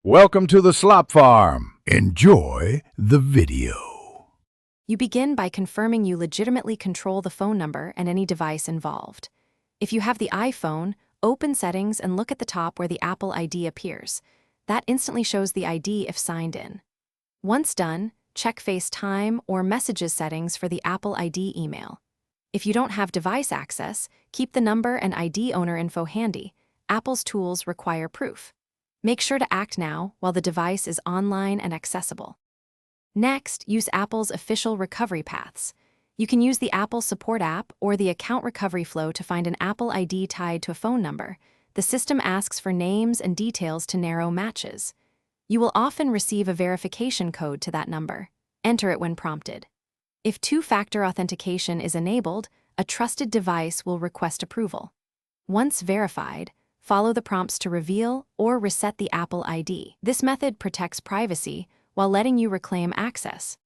Welcome to the Slop Farm. Enjoy the video. You begin by confirming you legitimately control the phone number and any device involved. If you have the iPhone, open Settings and look at the top where the Apple ID appears. That instantly shows the ID if signed in. Once done, check FaceTime or Messages settings for the Apple ID email. If you don't have device access, keep the number and ID owner info handy. Apple's tools require proof. Make sure to act now while the device is online and accessible. Next, use Apple's official recovery paths. You can use the Apple Support app or the account recovery flow to find an Apple ID tied to a phone number. The system asks for names and details to narrow matches. You will often receive a verification code to that number. Enter it when prompted. If two-factor authentication is enabled, a trusted device will request approval. Once verified, follow the prompts to reveal or reset the Apple ID. This method protects privacy while letting you reclaim access.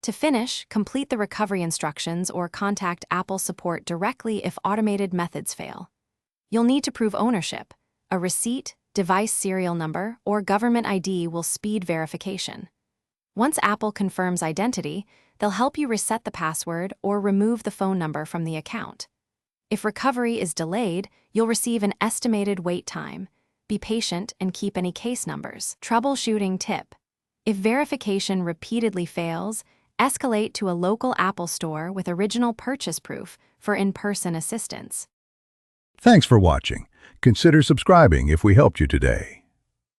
To finish, complete the recovery instructions or contact Apple support directly if automated methods fail. You'll need to prove ownership. A receipt, device serial number, or government ID will speed verification. Once Apple confirms identity, they'll help you reset the password or remove the phone number from the account. If recovery is delayed, you'll receive an estimated wait time. Be patient and keep any case numbers. Troubleshooting tip. If verification repeatedly fails, escalate to a local Apple store with original purchase proof for in-person assistance. Thanks for watching. Consider subscribing if we helped you today.